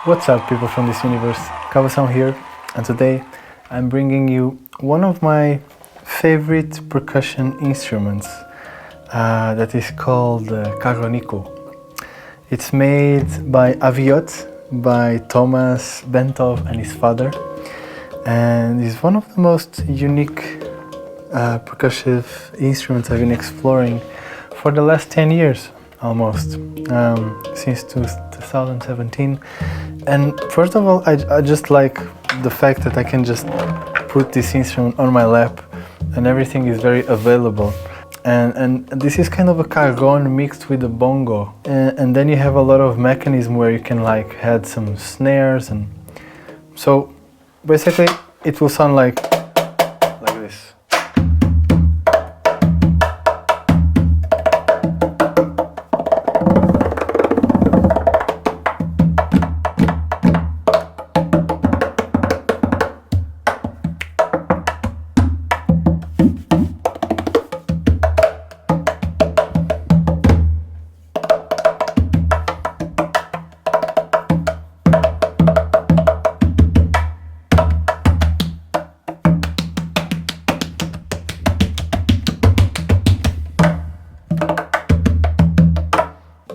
What's up, people from this universe? Cajon here, and today I'm bringing you one of my favorite percussion instruments that is called Cajonico. It's made by Aviot, by Thomas Bentov and his father, and is one of the most unique percussive instruments I've been exploring for the last 10 years almost, since 2017. And first of all, I just like the fact that I can just put this instrument on my lap and everything is very available. And this is kind of a cajon mixed with a bongo. And then you have a lot of mechanism where you can like add some snares, and so basically it will sound like this.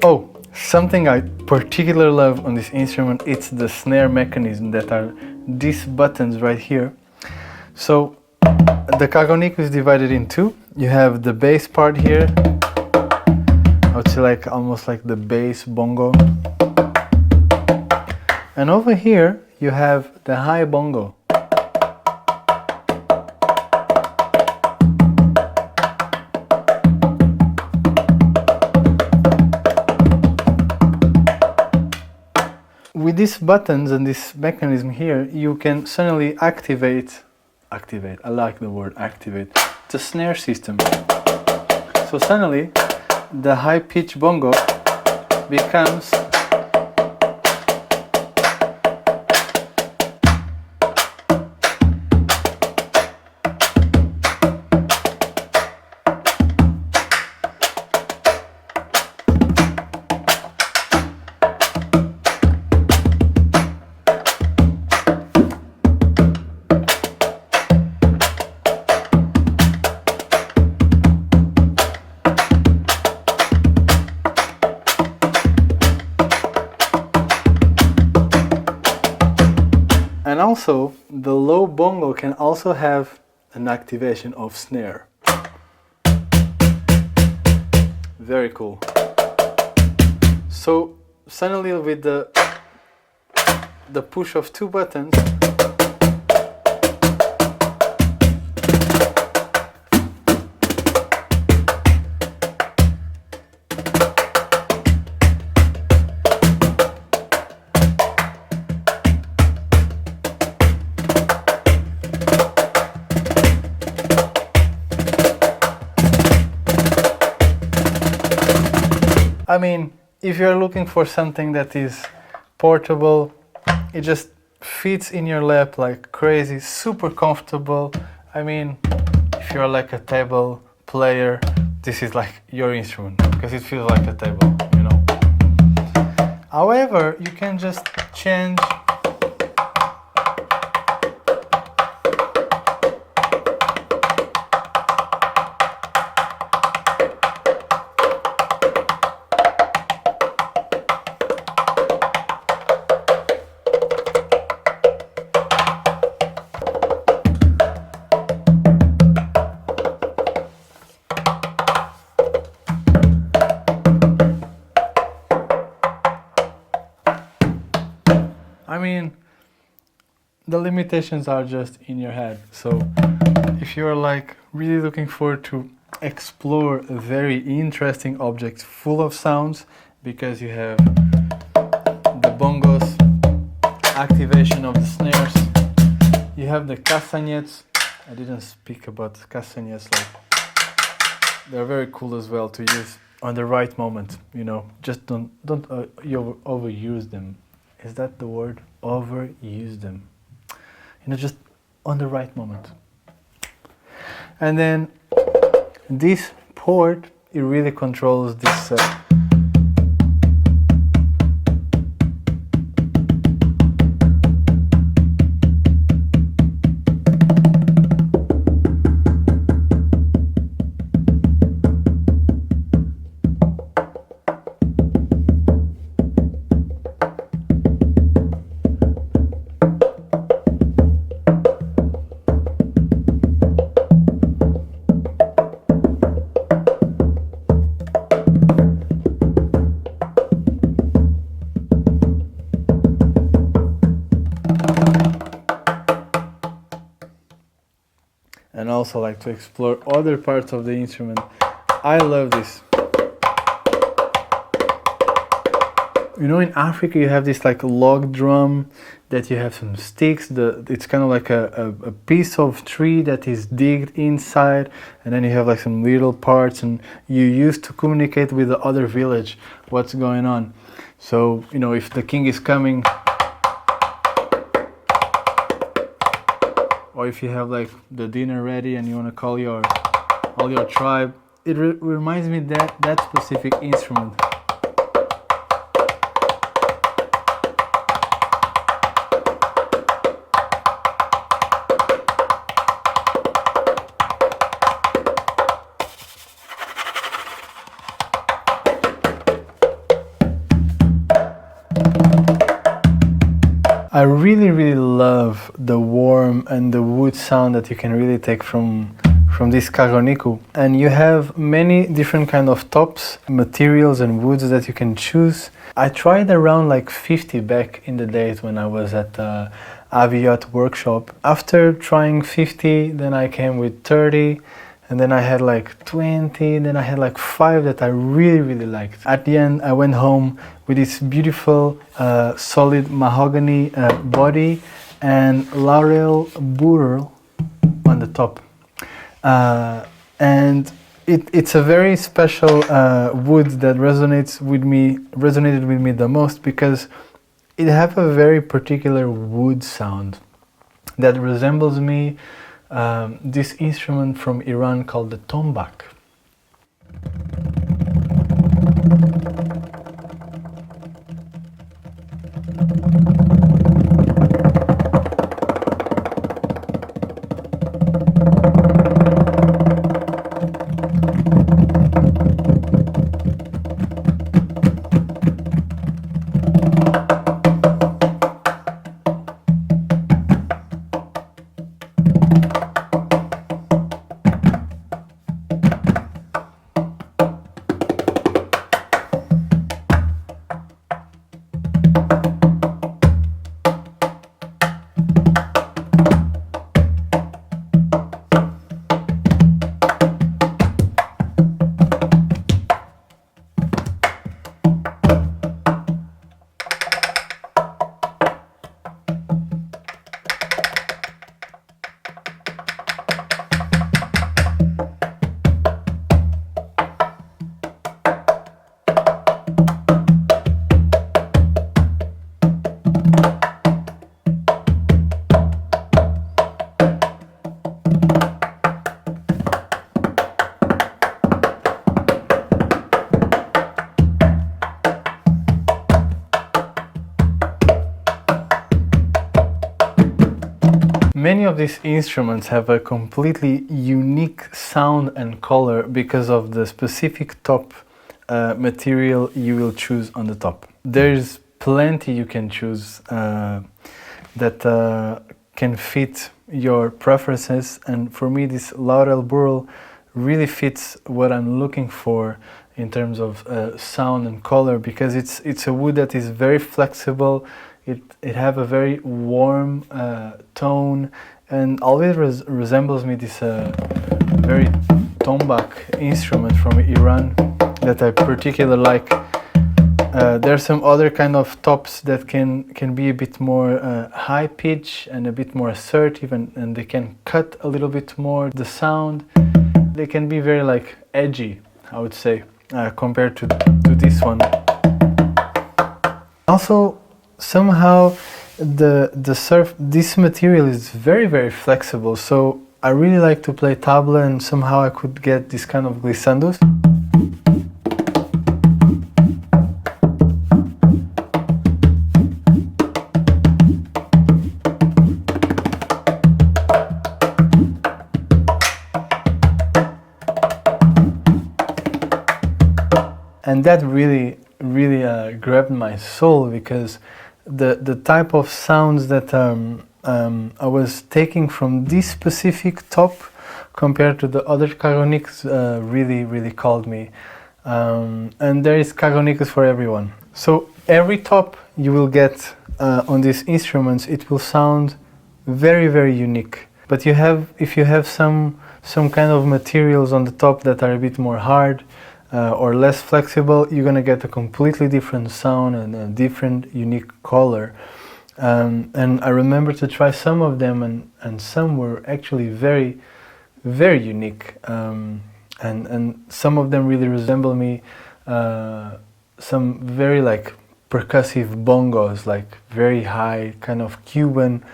Oh, something I particularly love on this instrument, it's the snare mechanism that are these buttons right here. So the Cajonico is divided in two. You have the bass part here, I would say like almost like the bass bongo. And over here you have the high bongo. With these buttons and this mechanism here, you can suddenly activate, I like the word activate, the snare system. So suddenly the high pitch bongo becomes and also, the low bongo can also have an activation of snare. Very cool. So suddenly with the push of two buttons, I mean, if you're looking for something that is portable, it just fits in your lap like crazy, super comfortable. I mean, if you're like a table player, this is like your instrument because it feels like a table, you know. However, you can just change . I mean, the limitations are just in your head. So if you're like really looking forward to explore a very interesting object full of sounds, because you have the bongos, activation of the snares, you have the castanets. I didn't speak about castanets, like they're very cool as well to use on the right moment, you know. Just don't you overuse them. Is that the word? Overuse them. You know, just on the right moment. And then this port, it really controls this also like to explore other parts of the instrument. I love this. You know, in Africa you have this like log drum that you have some sticks. It's kind of like a piece of tree that is digged inside, and then you have like some little parts, and you use to communicate with the other village what's going on. So, you know, if the king is coming, or if you have like the dinner ready and you want to call all your tribe, it reminds me that specific instrument. I really love the warm and the wood sound that you can really take from this Cajonico. And you have many different kind of tops, materials and woods that you can choose. I tried around like 50 back in the days when I was at the Aviot workshop. After trying 50, then I came with 30, and then I had like 20, then I had like 5 that I really liked. At the end, I went home with this beautiful solid mahogany body and Laurel Burl on the top. And it's a very special wood that resonated with me the most, because it has a very particular wood sound that resembles me this instrument from Iran called the tombak. Many of these instruments have a completely unique sound and color because of the specific top material you will choose on the top. There's plenty you can choose that can fit your preferences, and for me this Laurel Burl really fits what I'm looking for in terms of sound and color, because it's a wood that is very flexible. It have a very warm tone, and always resembles me this very tombak instrument from Iran that I particularly like. There's some other kind of tops that can be a bit more high pitch and a bit more assertive, and they can cut a little bit more the sound. They can be very like edgy, I would say, compared to this one. Also, somehow this material is very flexible, so I really like to play tabla, and somehow I could get this kind of glissandos. And that really grabbed my soul, because the type of sounds that I was taking from this specific top compared to the other Cajonics really called me. And there is Cajonicos for everyone. So every top you will get on these instruments, it will sound very unique. But if you have some some kind of materials on the top that are a bit more hard or less flexible, you're gonna get a completely different sound and a different unique color. And I remember to try some of them, and some were actually very, very unique. And some of them really resemble me. Some very like percussive bongos, like very high, kind of Cuban.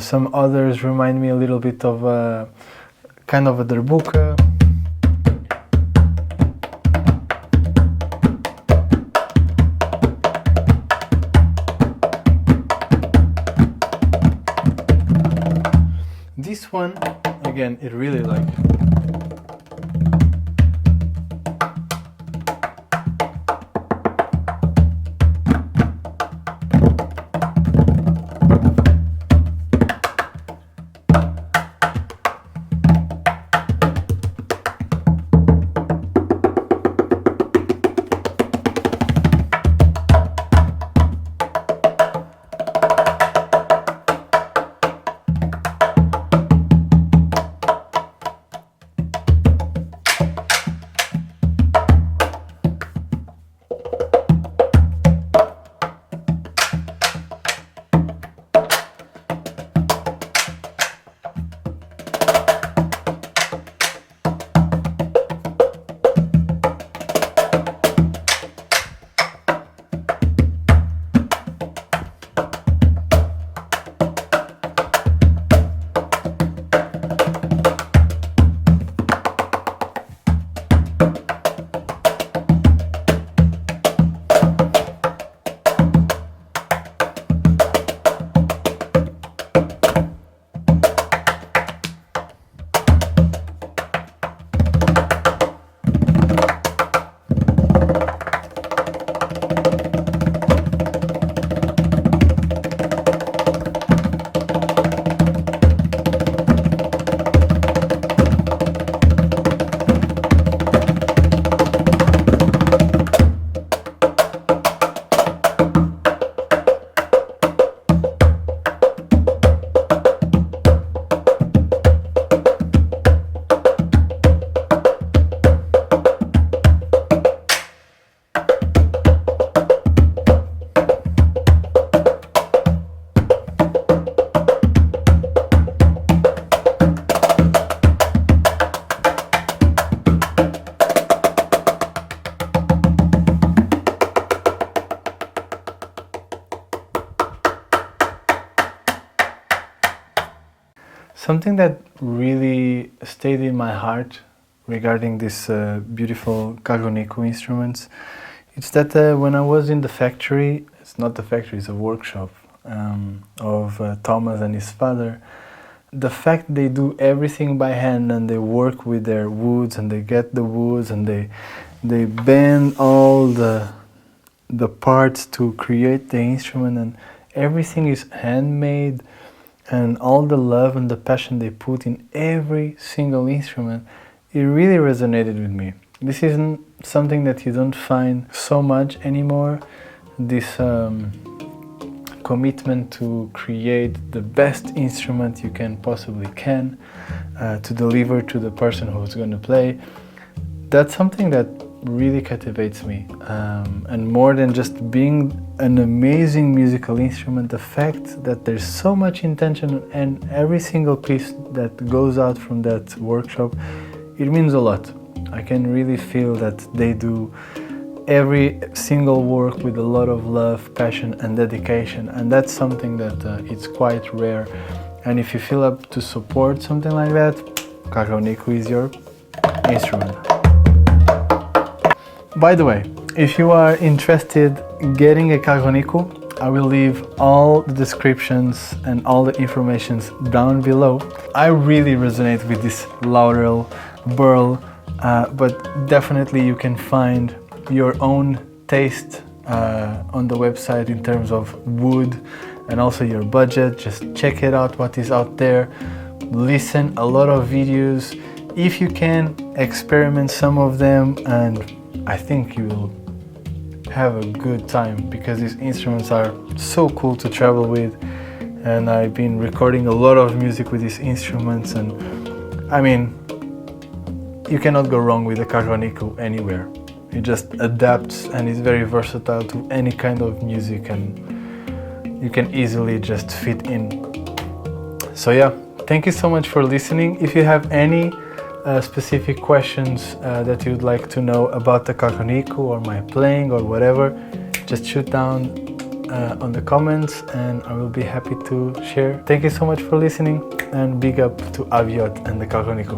Some others remind me a little bit of kind of a derbuka. This one, again, it really like. Something that really stayed in my heart regarding these beautiful Cajonico instruments, it's that when I was in the factory, it's not the factory, it's a workshop of Thomas and his father, the fact they do everything by hand and they work with their woods and they get the woods and they bend all the parts to create the instrument, and everything is handmade, and all the love and the passion they put in every single instrument, it really resonated with me. This isn't something that you don't find so much anymore, this commitment to create the best instrument you can possibly can, to deliver to the person who's going to play. That's something that really captivates me, and more than just being an amazing musical instrument, the fact that there's so much intention and every single piece that goes out from that workshop, it means a lot. I can really feel that they do every single work with a lot of love, passion and dedication, and that's something that it's quite rare. And if you feel up to support something like that, Cajonico is your instrument. By the way, if you are interested in getting a Cajonico, I will leave all the descriptions and all the informations down below. I really resonate with this Laurel Burl, but definitely you can find your own taste on the website in terms of wood and also your budget. Just check it out, what is out there. Listen a lot of videos. If you can, experiment some of them, and I think you will have a good time, because these instruments are so cool to travel with, and I've been recording a lot of music with these instruments, and I mean, you cannot go wrong with the Cajonico anywhere. It just adapts and is very versatile to any kind of music, and you can easily just fit in. So yeah, thank you so much for listening. If you have any specific questions that you'd like to know about the Cajonico or my playing or whatever, just shoot down on the comments and I will be happy to share. Thank you so much for listening, and big up to Aviot and the Cajonico.